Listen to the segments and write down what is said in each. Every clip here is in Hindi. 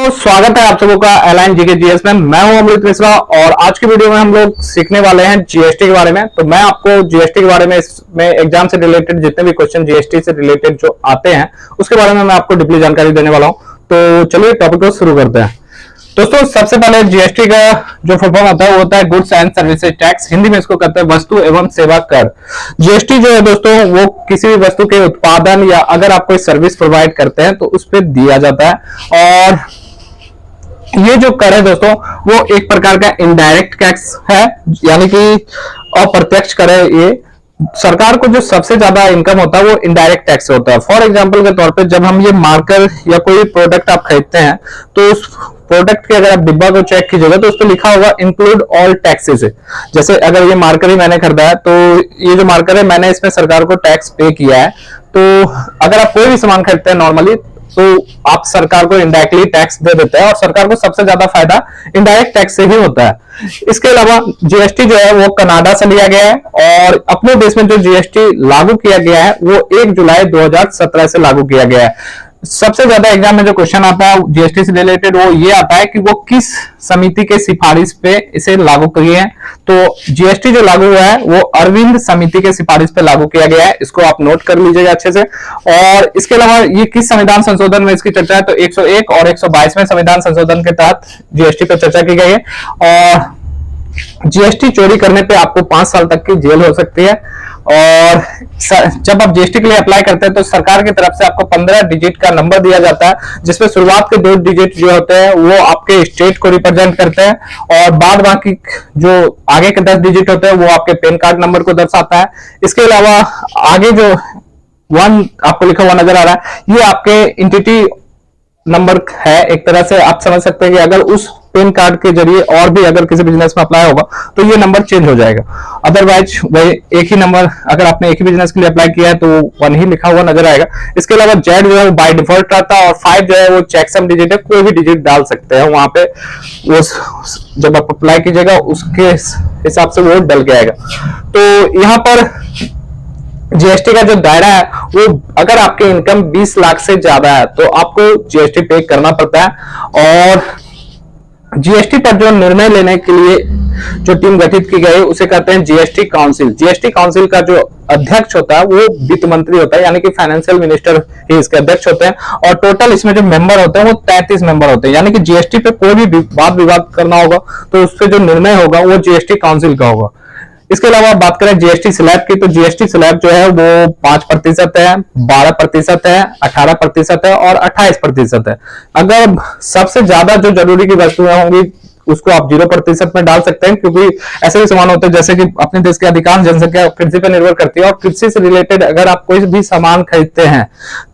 स्वागत है आप सबों का एलाइन जीके जीएस में। मैं हूं अमृत मिश्रा और आज की वीडियो में हम लोग सीखने वाले हैं जीएसटी के बारे में। तो मैं आपको जीएसटी के बारे में इसमें एग्जाम से रिलेटेड जितने भी क्वेश्चन जीएसटी से रिलेटेड जो आते हैं उसके बारे में मैं आपको डीपली जानकारी देने वाला हूं। तो चलिए टॉपिक को शुरू करते हैं। दोस्तों सबसे पहले जीएसटी का जो फुल फॉर्म होता है वो होता है goods and services tax, Hindi में इसको कहते हैं वस्तु एवं सेवा कर। जीएसटी जो है दोस्तों वो किसी भी वस्तु के उत्पादन या अगर आप कोई सर्विस प्रोवाइड करते हैं तो उस पर दिया जाता है। और ये जो कर है दोस्तों वो एक प्रकार का इनडायरेक्ट टैक्स है, यानी कि अप्रत्यक्ष कर है। ये सरकार को जो सबसे ज्यादा इनकम होता है वो इनडायरेक्ट टैक्स से होता है। फॉर एग्जांपल के तौर पे जब हम ये मार्कर या कोई प्रोडक्ट आप खरीदते हैं तो उस प्रोडक्ट के अगर आप डिब्बा को चेक कीजिएगा तो उस पर लिखा होगा इंक्लूड ऑल टैक्सेस। जैसे अगर ये मार्कर ही मैंने खरीदा है तो ये जो मार्कर है मैंने इसमें सरकार को टैक्स पे किया है। तो अगर आप कोई भी सामान खरीदते हैं नॉर्मली तो आप सरकार को इनडायरेक्टली टैक्स दे देते हैं और सरकार को सबसे ज्यादा फायदा इनडायरेक्ट टैक्स से ही होता है। इसके अलावा जीएसटी जो है वो कनाडा से लिया गया है और अपने देश में जो जीएसटी लागू किया गया है वो 1 जुलाई 2017 से लागू किया गया है। सबसे ज्यादा एग्जाम में जो क्वेश्चन आता है जीएसटी से रिलेटेड वो ये आता है कि वो किस समिति के सिफारिश पे इसे लागू किए हैं। तो जीएसटी जो लागू हुआ है वो अरविंद समिति के सिफारिश पे लागू किया गया है, इसको आप नोट कर लीजिएगा अच्छे से। और इसके अलावा ये किस संविधान संशोधन में इसकी चर्चा है तो 101 और 122वें संविधान संशोधन के तहत जीएसटी पे चर्चा की गई है। और जीएसटी चोरी करने पे आपको 5 साल तक की जेल हो सकती है। और जब आप जीएसटी के लिए अप्लाई करते हैं तो सरकार की तरफ से आपको 15 डिजिट का नंबर दिया जाता है, जिसमें शुरुआत के 2 डिजिट जो होते हैं वो आपके स्टेट को रिप्रेजेंट करते हैं और बाद बाकी जो आगे के 10 डिजिट होते हैं वो आपके पैन कार्ड नंबर को दर्शाता है। इसके अलावा आगे जो 1 आपको लिखा हुआ नजर आ रहा है ये आपके इंटिटी नंबर है। एक तरह से आप समझ सकते हैं कि अगर उस पैन कार्ड के जरिए और भी अगर किसी बिजनेस में अप्लाई होगा तो ये नंबर चेंज हो जाएगा। अदरवाइज वही एक ही नंबर अगर आपने एक ही बिजनेस के लिए अप्लाई किया है तो 1 ही लिखा हुआ नजर आएगा। इसके अलावा जेड जो है बाय डिफॉल्ट रहता है और 5 जो है वो चेकसम डिजिट है, कोई भी डिजिट डाल सकते हैं वहां पे। वो जब आप अप्लाई कीजिएगा उसके हिसाब से वो डल के आएगा। तो यहाँ पर जीएसटी का जो दायरा है वो अगर आपकी इनकम 20 लाख से ज्यादा है तो आपको जीएसटी पे करना पड़ता है। और जीएसटी पर जो निर्णय लेने के लिए जो टीम गठित की गई उसे कहते हैं जीएसटी काउंसिल। जीएसटी काउंसिल का जो अध्यक्ष होता है वो वित्त मंत्री होता है, यानी कि फाइनेंशियल मिनिस्टर ही इसके अध्यक्ष होते हैं। और टोटल इसमें जो मेंबर होते हैं वो 33 मेंबर होते हैं, यानी कि जीएसटी पे कोई भी वाद विवाद करना होगा तो उस पर जो निर्णय होगा वो जीएसटी काउंसिल का होगा। इसके अलावा बात करें जीएसटी स्लैब की तो जीएसटी स्लैब जो है वो 5% है, 12% है, 18% है और 28% है। अगर सबसे ज्यादा जो जरूरी की वस्तुएं होंगी उसको आप 0% में डाल सकते हैं, क्योंकि ऐसे भी सामान होते हैं जैसे कि अपने देश की अधिकांश जनसंख्या कृषि पर निर्भर करती है और कृषि से रिलेटेड अगर आप कोई भी सामान खरीदते हैं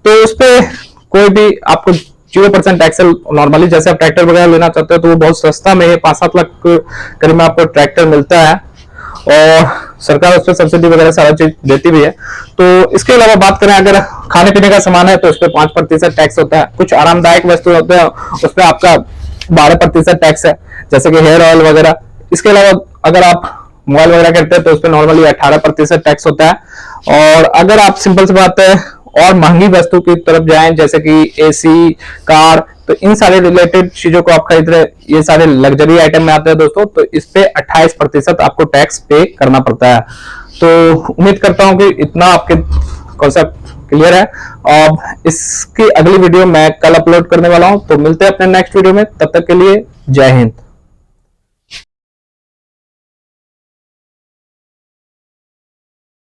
तो उस पर कोई भी आपको 0% टैक्स नॉर्मली। जैसे आप ट्रैक्टर वगैरह लेना चाहते हो तो वो बहुत सस्ता में 5-7 लाख करीब में आपको ट्रैक्टर मिलता है और सरकार उस पर सब्सिडी वगैरह सारा चीज देती भी है। तो इसके अलावा बात करें अगर खाने पीने का सामान है तो उस पर 5% टैक्स होता है। कुछ आरामदायक वस्तु होते हैं उस पर आपका 12% टैक्स है, जैसे कि हेयर ऑयल वगैरह। इसके अलावा अगर आप मोबाइल वगैरह करते हैं तो उस पर नॉर्मली 18% टैक्स होता है। और अगर आप सिंपल सी बात है और महंगी वस्तु की तरफ जाएं जैसे कि एसी, कार, तो इन सारे रिलेटेड चीजों को आप खरीद रहे ये सारे लग्जरी आइटम में आते हैं दोस्तों, तो इस पे 28% आपको टैक्स पे करना पड़ता है। तो उम्मीद करता हूं कि इतना आपके कॉन्सेप्ट क्लियर है। अब इसकी अगली वीडियो मैं कल अपलोड करने वाला हूं, तो मिलते हैं अपने नेक्स्ट वीडियो में। तब तक के लिए जय हिंद।